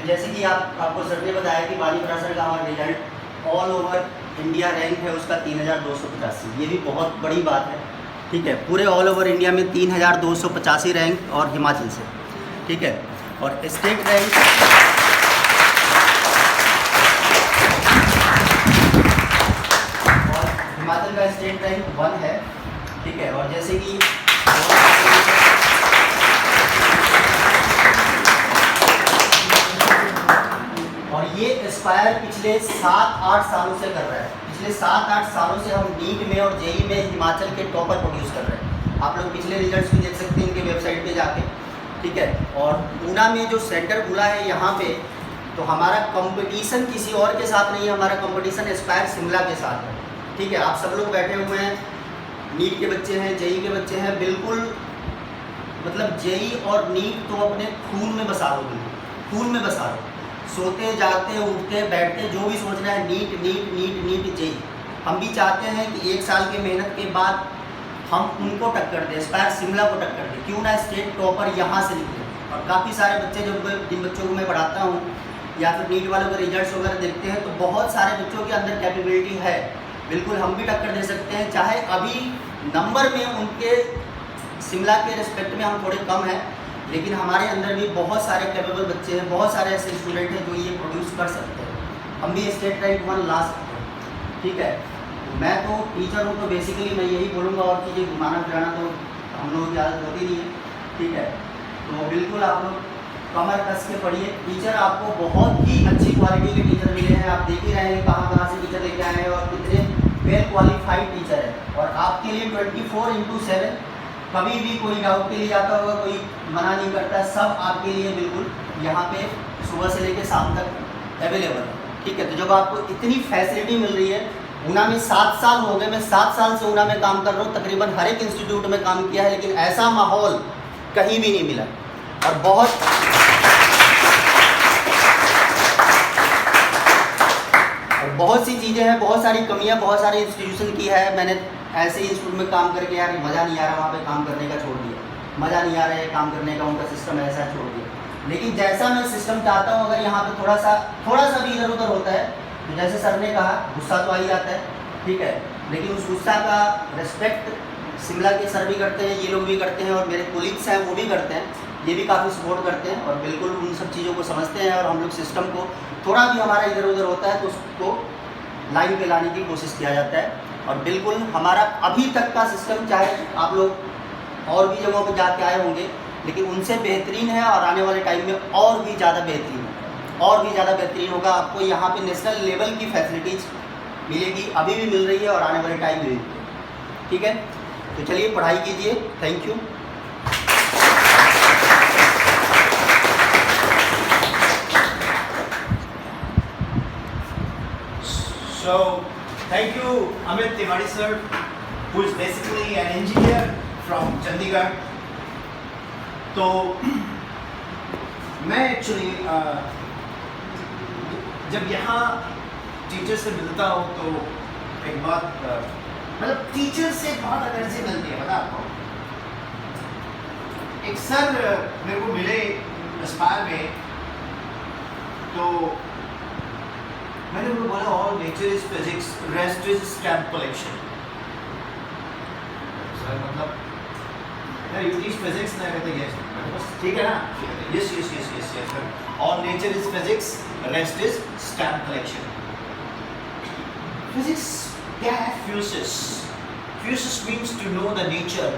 जैसे कि आपको सर ने बताया कि बानी परासर का हमारा result all over India rank है उसका 3285, ये भी बहुत बड़ी बात है। ठीक है, पूरे ऑल ओवर इंडिया में 3285 रैंक और हिमाचल से, ठीक है। और स्टेट रैंक और हिमाचल का स्टेट रैंक 1 है, ठीक है। और जैसे कि और ये एस्पायर पिछले 7-8 सालों से कर रहा है। पिछले 7-8 सालों से हम नीट में और जेई में हिमाचल के टॉपर प्रोड्यूस कर रहे हैं। आप लोग पिछले रिजल्ट्स भी देख सकते हैं इनके वेबसाइट पे जाके, ठीक है। और ऊना में जो सेंटर खुला है यहाँ पे, तो हमारा कंपटीशन किसी और के साथ नहीं है, हमारा कंपटीशन एस्पायर शिमला के साथ है, ठीक है। आप सब लोग बैठे हुए हैं, नीट के बच्चे हैं, जेई के बच्चे हैं, बिल्कुल मतलब जेई और नीट तो अपने खून में बसा लो, बिल्कुल खून में बसा लो। सोते जागते उठते बैठते जो भी सोच रहा है NEET NEET NEET NEET JEE. हम भी चाहते हैं कि 1 साल की मेहनत के बाद हम उनको टक्कर दें, एस्पायर शिमला को टक्कर दें, क्यों ना स्टेट टॉपर यहाँ से निकले। और काफ़ी सारे बच्चे जिन बच्चों को मैं पढ़ाता हूँ या फिर नीट वालों के रिजल्ट्स वगैरह देखते हैं, तो बहुत सारे बच्चों के अंदर कैपेबिलिटी है, बिल्कुल हम भी टक्कर दे सकते हैं। चाहे अभी नंबर में उनके शिमला के रिस्पेक्ट में हम थोड़े कम हैं, लेकिन हमारे अंदर भी बहुत सारे कैपेबल बच्चे हैं, बहुत सारे ऐसे स्टूडेंट हैं जो ये प्रोड्यूस कर सकते हैं। हम भी स्टेट रैंक 1 ला सकते हैं, ठीक है। मैं तो टीचर हूँ, तो बेसिकली मैं यही बोलूँगा, और चीज़ें घुमाना फिराना तो हम लोगों की आदत होती नहीं है, ठीक है। तो बिल्कुल आप लोग कमर कस के पढ़िए। टीचर आपको बहुत ही अच्छी क्वालिटी के टीचर मिले हैं, आप देख ही रहे हैं कहाँ कहाँ से टीचर लेके आए हैं और कितने वेल क्वालिफाइड टीचर है। और आपके लिए 24/7 कभी भी कोई डाउट के लिए आता होगा, कोई मना नहीं करता, सब आपके लिए बिल्कुल यहाँ पे सुबह से लेकर शाम तक अवेलेबल है, ठीक है। तो जब आपको इतनी फैसिलिटी मिल रही है, ऊना में 7 साल हो गए, मैं 7 साल से ऊना में काम कर रहा हूँ, तकरीबन हर एक इंस्टीट्यूट में काम किया है, लेकिन ऐसा माहौल कहीं भी नहीं मिला। और बहुत सी चीज़ें हैं, बहुत सारी कमियां बहुत सारे इंस्टीट्यूशन की है। मैंने ऐसे ही इंस्टीट्यूट में काम करके यार मज़ा नहीं आ रहा, वहाँ पे काम करने का छोड़ दिया, मज़ा नहीं आ रहा है काम करने का, उनका सिस्टम ऐसा छोड़ दिया। लेकिन जैसा मैं सिस्टम चाहता हूँ, अगर यहाँ पे थोड़ा सा भी इधर उधर होता है, तो जैसे सर ने कहा गुस्सा तो आ ही जाता है, ठीक है। लेकिन उस गुस्सा का रिस्पेक्ट शिमला के सर भी करते हैं, ये लोग भी करते हैं, और मेरे कोलीग्स हैं वो भी करते हैं, ये भी काफ़ी सपोर्ट करते हैं और बिल्कुल उन सब चीज़ों को समझते हैं। और हम लोग सिस्टम को थोड़ा भी हमारा इधर उधर होता है तो उसको लाइन पे लाने की कोशिश किया जाता है। और बिल्कुल हमारा अभी तक का सिस्टम, चाहे आप लोग और भी जगहों पर जाके आए होंगे, लेकिन उनसे बेहतरीन है, और आने वाले टाइम में और भी ज़्यादा बेहतरीन होगा, और भी ज़्यादा बेहतरीन होगा। आपको यहाँ पे नेशनल लेवल की फैसिलिटीज़ मिलेगी, अभी भी मिल रही है और आने वाले टाइम में भी, ठीक है। तो चलिए पढ़ाई कीजिए। Thank you. So, thank you Amit Tiwari sir, who is basically an engineer from Chandigarh. तो मैं एक्चुअली जब यहाँ टीचर से मिलता हूँ तो एक बात, मतलब टीचर से बहुत एनर्जी मिलती है, पता आपको। एक सर मेरे को मिले एस्पायर में, तो मैंने उनको बोला all nature is physics, rest is stamp collection. Sir मतलब यू टीच फिजिक्स ना, कहते यस, ठीक है ना, yes yes yes yes yes sir, all nature is physics, rest is stamp collection. Physics क्या है? Physis. Physis means to know the nature,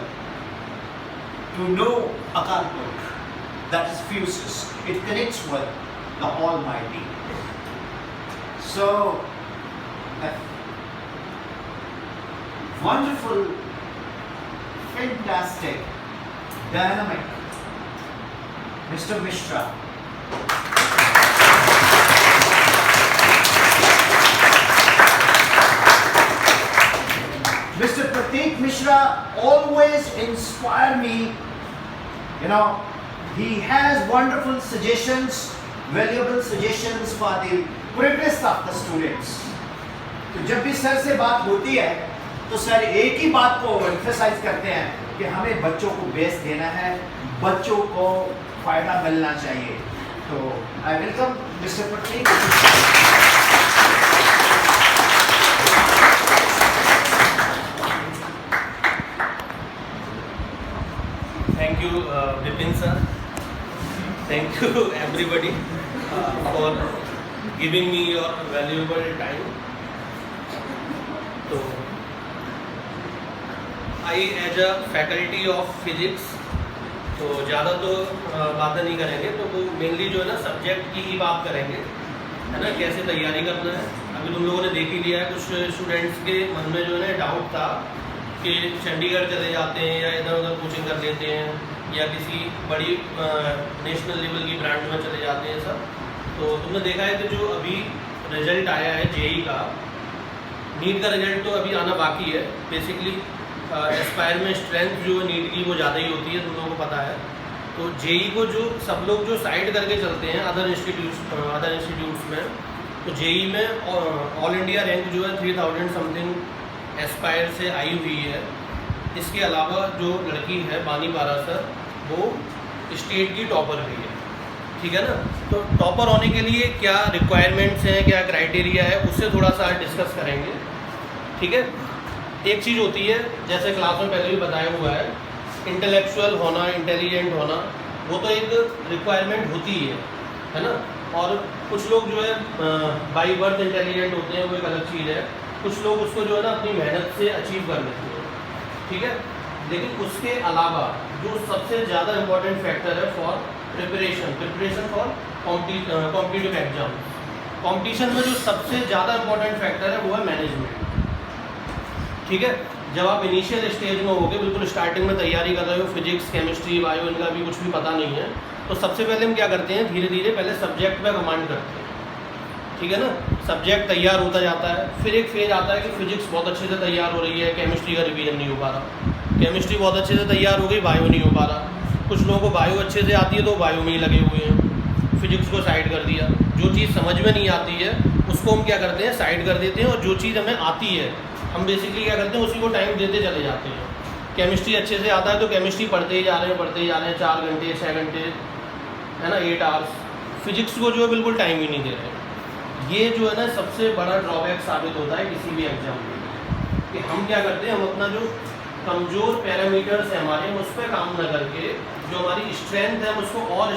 to know Akal Purakh, that is physis. It connects with the almighty. So, a wonderful, fantastic, dynamic Mr. Mishra. Mr. Prateek Mishra always inspire me. You know, he has wonderful suggestions, valuable suggestions for the progress of the students. तो जब भी sir से बात होती है तो sir एक ही बात को एम्फसाइज करते हैं कि हमें बच्चों को बेस देना है, बच्चों को फायदा मिलना चाहिए। So I welcome Mr. Pratik. Thank you, Vipin sir. Thank you, everybody, for giving me your valuable time. So, I, as a faculty of physics, तो ज़्यादा तो बातें नहीं करेंगे, तो वो मेनली जो है ना सब्जेक्ट की ही बात करेंगे, है ना, कैसे तैयारी करना है। अभी तुम लोगों ने देख ही लिया है, कुछ स्टूडेंट्स के मन में जो है ना डाउट था कि चंडीगढ़ चले जाते हैं या इधर उधर कोचिंग कर लेते हैं या किसी बड़ी नेशनल लेवल की ब्रांड में चले जाते हैं सब। तो तुमने देखा है कि जो अभी रिजल्ट आया है जेई का, नीट का रिजल्ट तो अभी आना बाकी है। बेसिकली एस्पायर में स्ट्रेंथ जो है नीट की वो ज़्यादा ही होती है, तुम लोगों को पता है। तो जेई को जो सब लोग जो साइड करके चलते हैं अदर इंस्टीट्यूट्स में, तो जेई में ऑल इंडिया रैंक जो है 3000 समथिंग एस्पायर से आई हुई है। इसके अलावा जो लड़की है बानी बारा सर, वो स्टेट की टॉपर भी है, ठीक है ना। तो टॉपर होने के लिए क्या रिक्वायरमेंट्स हैं, क्या क्राइटेरिया है, उससे थोड़ा सा डिस्कस करेंगे, ठीक है। एक चीज़ होती है, जैसे क्लास में पहले भी बताया हुआ है, इंटेलेक्चुअल होना, इंटेलिजेंट होना, वो तो एक रिक्वायरमेंट होती है ना। और कुछ लोग जो है बाई बर्थ इंटेलिजेंट होते हैं, वो एक अलग चीज़ है। कुछ लोग उसको जो है ना अपनी मेहनत से अचीव कर लेते हैं, ठीक है। लेकिन उसके अलावा जो सबसे ज़्यादा इम्पोर्टेंट फैक्टर है for preparation for competitive exam, competition में जो सबसे ज़्यादा इम्पोर्टेंट फैक्टर है वो है मैनेजमेंट, ठीक है। जब आप इनिशियल स्टेज में होगे, बिल्कुल स्टार्टिंग में तैयारी कर रहे हो, फिजिक्स केमिस्ट्री बायो इनका भी कुछ भी पता नहीं है, तो सबसे पहले हम क्या करते हैं, धीरे धीरे पहले सब्जेक्ट पे कमांड करते हैं, ठीक है ना। सब्जेक्ट तैयार होता जाता है, फिर एक फेज आता है कि फिजिक्स बहुत अच्छे से तैयार हो रही है, केमिस्ट्री का रिवीजन नहीं हो पा रहा, केमिस्ट्री बहुत अच्छे से तैयार हो गई, बायो नहीं हो पा रहा। कुछ लोगों को बायो अच्छे से आती है तो बायो में ही लगे हुए हैं, फिजिक्स को साइड कर दिया। जो चीज़ समझ में नहीं आती है उसको हम क्या करते हैं, साइड कर देते हैं, और जो चीज़ हमें आती है हम बेसिकली क्या करते हैं, उसी को टाइम देते चले जाते हैं। केमिस्ट्री अच्छे से आता है तो केमिस्ट्री पढ़ते ही जा रहे हैं 4 घंटे 6 घंटे, है ना, 8 आवर्स। फिजिक्स को जो है बिल्कुल टाइम ही नहीं दे रहे। ये जो है ना सबसे बड़ा ड्रॉबैक साबित होता है किसी भी एग्जाम में, कि हम क्या करते हैं, हम अपना जो कमज़ोर पैरामीटर्स है हमारे, उस पर काम न करके जो हमारी स्ट्रेंथ है उसको और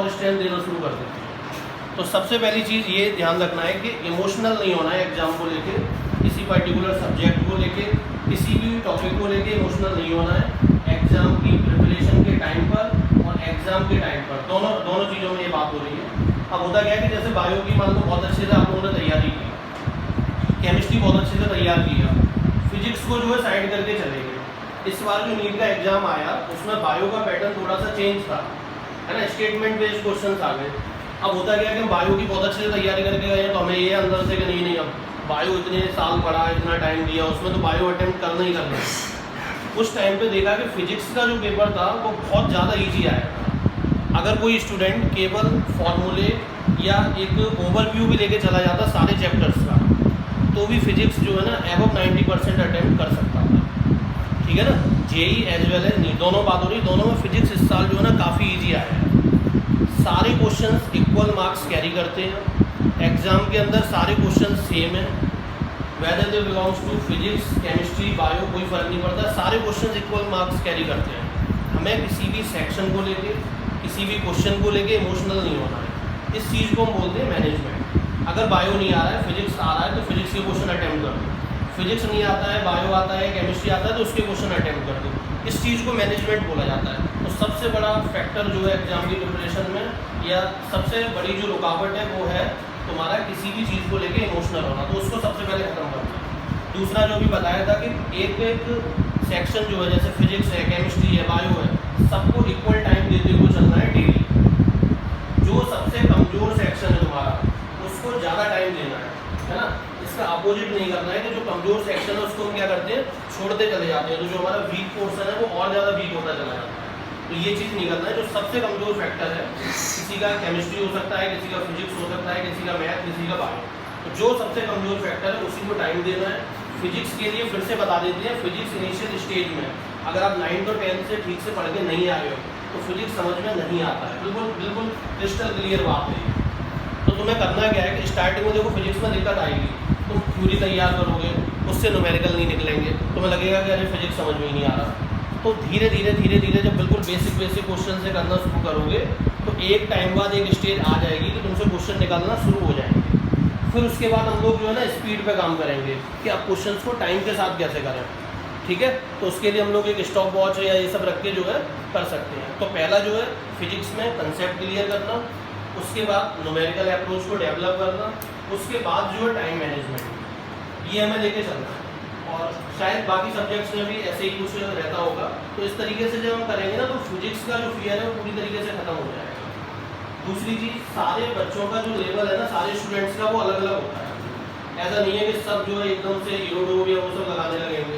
स्ट्रेंथ देना शुरू कर देते हैं। तो सबसे पहली चीज़ ये ध्यान रखना है कि इमोशनल नहीं होना है एग्ज़ाम को लेके, किसी पर्टिकुलर सब्जेक्ट को लेके, किसी भी टॉपिक को लेके इमोशनल नहीं होना है। एग्ज़ाम की प्रिपरेशन के टाइम पर और एग्ज़ाम के टाइम पर दोनों चीज़ों में ये बात हो रही है। अब होता क्या है कि जैसे बायो की मान लो बहुत अच्छे से आप लोगों ने तैयारी की, केमिस्ट्री बहुत अच्छे से तैयार किया, फिजिक्स को जो है साइड करके चले गए। इस बार जो नीट का एग्जाम आया उसमें बायो का पैटर्न थोड़ा सा चेंज था, है ना, स्टेटमेंट बेस्ड क्वेश्चन आ गए। अब होता क्या है कि हम बायो की बहुत अच्छे से तैयारी करके गए हैं, तो हमें ये अंदर से कि नहीं अब बायो इतने साल पढ़ा, इतना टाइम दिया, उसमें तो बायो अटेम्प्ट करना ही करना है। उस टाइम पे देखा कि फिजिक्स का जो पेपर था वो बहुत ज़्यादा ईजी आया था। अगर कोई स्टूडेंट केवल फॉर्मूले या एक ओवरव्यू भी लेके चला जाता सारे चैप्टर्स का, तो भी फिजिक्स जो है ना एबव 90% अटेम्प्ट कर सकता था, ठीक है ना। JEE as well as NEET दोनों बात हो रही, दोनों में फिजिक्स इस साल जो है ना काफ़ी ईजी आया है। सारे क्वेश्चंस इक्वल मार्क्स कैरी करते हैं, एग्ज़ाम के अंदर सारे क्वेश्चन सेम है, whether they belongs to physics chemistry bio कोई फ़र्क नहीं पड़ता, सारे क्वेश्चन इक्वल मार्क्स कैरी करते हैं। हमें किसी भी सेक्शन को लेके, किसी भी क्वेश्चन को लेके इमोशनल नहीं होना है। इस चीज़ को हम बोलते हैं मैनेजमेंट। अगर बायो नहीं आ रहा है, फिजिक्स आ रहा है, तो फिजिक्स के क्वेश्चन अटैम्प्ट कर दो, फिजिक्स नहीं आता है, बायो आता है, केमिस्ट्री आता है, तो उसके क्वेश्चन अटैम्प्ट कर दो। इस चीज़ को मैनेजमेंट बोला जाता है। तो सबसे बड़ा फैक्टर जो है एग्जाम की प्रिपरेशन में, या सबसे बड़ी जो रुकावट है वो है तुम्हारा किसी भी चीज़ को लेके इमोशनल होना, तो उसको सबसे पहले खत्म करना है। दूसरा जो भी बताया था कि एक सेक्शन जो है, जैसे फिजिक्स है, केमिस्ट्री है, बायो है, सबको इक्वल टाइम देते हुए चलना है डेली। जो सबसे कमज़ोर सेक्शन है तुम्हारा उसको ज़्यादा टाइम देना है ना। इसका अपोजिट नहीं करना है कि जो कमज़ोर सेक्शन है उसको हम क्या करते हैं, छोड़ते चले जाते हैं, तो जो हमारा वीक पोर्शन है वो और ज़्यादा वीक होता चला जाता है। तो ये चीज़ नहीं करना है। जो सबसे कमज़ोर फैक्टर है, किसी का केमिस्ट्री हो सकता है, किसी का फिजिक्स हो सकता है, किसी का मैथ, किसी का बायो, तो जो सबसे कमज़ोर फैक्टर है उसी को टाइम देना है। फिजिक्स के लिए फिर से बता देते हैं, फिजिक्स इनिशियल स्टेज में अगर आप 9th और 10th से ठीक से पढ़ के नहीं आए हो तो फिजिक्स समझ में नहीं आता है, बिल्कुल बिल्कुल क्रिस्टल क्लियर बात है। तो तुम्हें करना क्या है कि स्टार्टिंग में देखो फिजिक्स में दिक्कत आएगी, तुम थ्योरी तैयार करोगे, उससे न्यूमेरिकल नहीं निकलेंगे, तुम्हें लगेगा कि अरे फिजिक्स समझ में ही नहीं आ रहा। तो धीरे धीरे जब बिल्कुल बेसिक क्वेश्चन से करना शुरू करोगे तो एक टाइम बाद एक स्टेज आ जाएगी कि तुमसे क्वेश्चन निकालना शुरू हो जाएंगे। फिर उसके बाद हम लोग जो है ना स्पीड पे काम करेंगे कि आप क्वेश्चंस को टाइम के साथ कैसे करें, ठीक है। तो उसके लिए हम लोग एक स्टॉप वॉच या ये सब रख के जो है कर सकते हैं। तो पहला जो है फिजिक्स में कंसेप्ट क्लियर करना, उसके बाद न्यूमेरिकल अप्रोच को डेवलप करना, उसके बाद जो है टाइम मैनेजमेंट, ये हमें लेके चलना है। और शायद बाकी सब्जेक्ट्स में भी ऐसे ही कुछ रहता होगा। तो इस तरीके से जब हम करेंगे ना तो फिजिक्स का जो फियर है वो पूरी तरीके से खत्म हो जाएगा। दूसरी चीज़, सारे बच्चों का जो लेवल है ना, सारे स्टूडेंट्स का वो अलग अलग होता है। ऐसा नहीं है कि सब जो है एकदम से यूरोडोब या वो सब लगाने लगेंगे।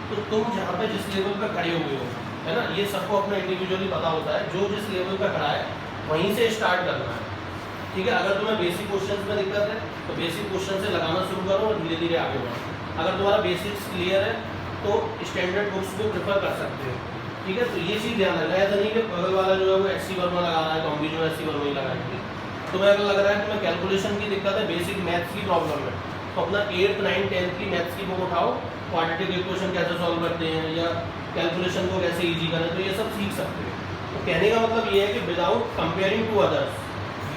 तो तुम जहाँ पे जिस लेवल पर खड़े हुए हो, है ना, ये सबको अपना इंडिविजुअली पता होता है। जो जिस लेवल पर खड़ा है वहीं से स्टार्ट करना है, ठीक है। अगर तुम्हें बेसिक क्वेश्चन में दिक्कत है तो बेसिक क्वेश्चन से लगाना शुरू करो और धीरे धीरे आगे बढ़ो। अगर तुम्हारा बेसिक्स क्लियर है तो स्टैंडर्ड बुक्स को प्रेफर कर सकते हो, ठीक है। तो ये चीज़ ध्यान रखना है, ऐसा नहीं कि बगल वाला जो है वो एस सी वर्मा लगा रहा है तो हम भी जो है एस सी वर्मा ही लगाएंगे। तुम्हें अगर लग रहा है तुम्हें कैलकुलेशन की दिक्कत है, बेसिक मैथ्स की प्रॉब्लम है, तो अपना 8th 9th 10th की मैथ्स की बुक उठाओ, क्वाड्रेटिक इक्वेशन कैसे सॉल्व करते हैं या कैलकुलेशन को कैसे ईजी करें, तो ये सब सीख सकते हो। तो कहने का मतलब ये है कि without comparing to others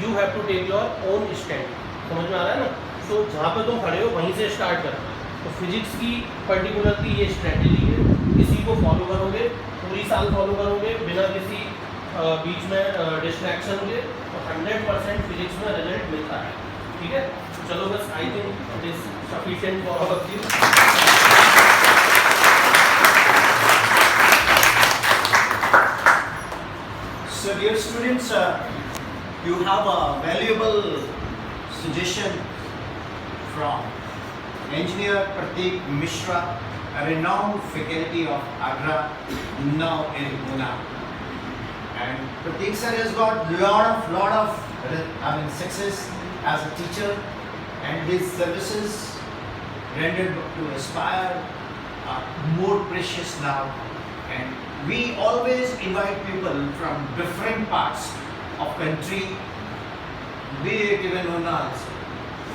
you have to take your own stand. समझ में आ रहा है ना। तो जहाँ पे तुम खड़े हो वहीं से स्टार्ट करना है। तो फिजिक्स की पर्टिकुलरली ये स्ट्रेटजी है, इसी को फॉलो करोगे, पूरी साल फॉलो करोगे बिना किसी बीच में डिस्ट्रैक्शन के, तो 100% फिजिक्स में रिजल्ट मिलता है, ठीक है। चलो बस, I think it is sufficient for all of you. So dear students, you have a valuable suggestion from Engineer Pratik Mishra, a renowned faculty of Agra, now in Pune. And Pratik sir has got lot of success as a teacher, and his services rendered to Aspire are more precious now. And we always invite people from different parts of country, be it even Una also,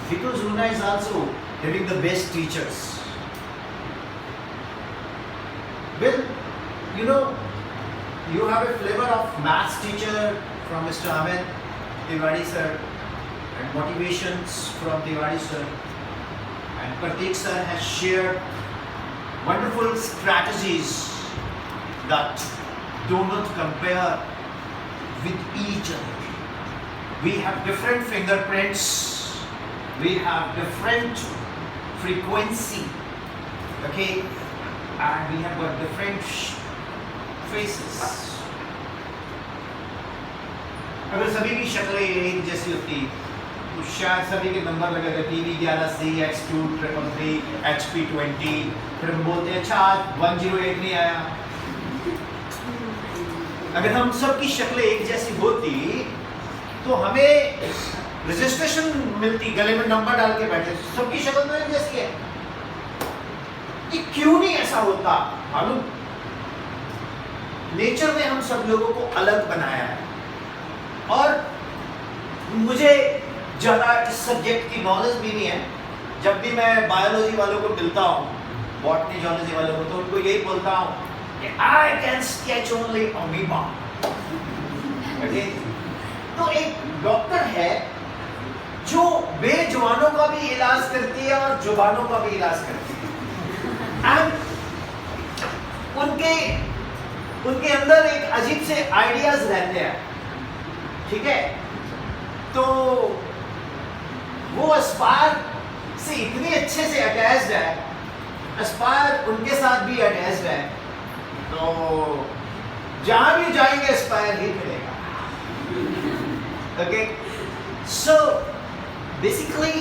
because Una is also having the best teachers. Well, you know, you have a flavor of maths teacher from Mr. Ahmed Tiwari sir, and motivations from Tiwari sir, and Pratik sir has shared wonderful strategies that do not compare with each other. We have different fingerprints, we have different frequency, okay, and we have got different faces. अगर सभी की शक्लें एक जैसी होती तो शायद सभी के नंबर लगे थे TV11C X2 333 HP20, फिर हम बोलते हैं अच्छा आज 108 नहीं आया। अगर हम सब की शक्लें एक जैसी होती तो हमें रजिस्ट्रेशन मिलती, गले में नंबर डाल के बैठे, सबकी शक्ल तो एक जैसी है। ये क्यों नहीं ऐसा होता मालूम? नेचर ने हम सब लोगों को अलग बनाया है। और मुझे ज़्यादा इस सब्जेक्ट की नॉलेज भी नहीं है। जब भी मैं बायोलॉजी वालों को मिलता हूँ, बॉटनी जूलॉजी वालों को, तो उनको यही बोलता हूँ कि I can sketch only amoeba. तो एक डॉक्टर है जो बेजुबानों का भी इलाज करती है और जुबानों का भी इलाज करती है। एंड उनके अंदर एक अजीब से आइडियाज रहते हैं, ठीक है। तो वो एस्पायर से इतने अच्छे से अटैच्ड है, एस्पायर उनके साथ भी अटैच्ड है, तो जहां भी जाएंगे एस्पायर ही मिलेगा। ओके, सो बेसिकली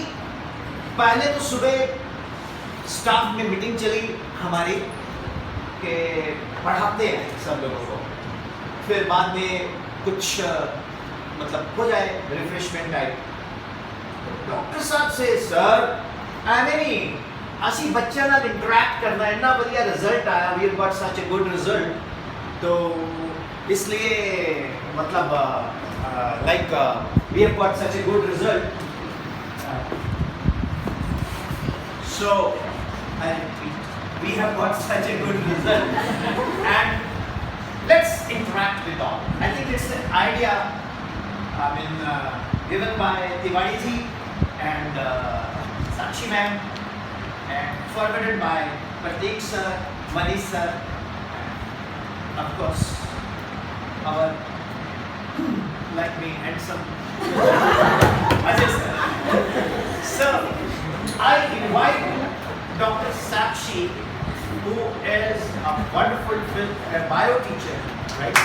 पहले तो सुबह स्टाफ में मीटिंग चली हमारी के पढ़ाते हैं सब लोगों को, फिर बाद में कुछ मतलब हो जाए रिफ्रेशमेंट टाइप। डॉक्टर साहब से सर एवे नहीं असी बच्चे नाल इंटरैक्ट करना, इतना बढ़िया रिजल्ट आया, we have got such a good result, तो इसलिए मतलब like we have got such a good result. So I repeat, we have got such a good result, and let's interact with all. I think it's an idea given by Tiwari ji and Sakshi ma'am, and forwarded by Prateek sir, Manish sir, and of course our like me handsome Ajay sir. So I invite Dr. Sakshi, who is a wonderful bio teacher, right?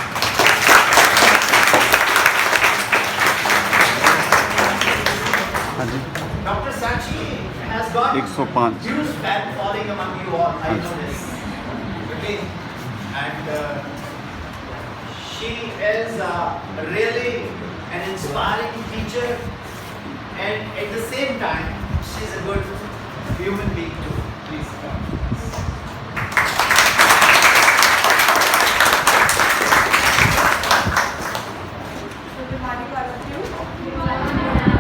Dr. Sakshi has got 105 huge fan following among you all. I know this. Okay, and she is really an inspiring teacher, and at the same time, she's a good human being too. Please come. Good morning, all of you.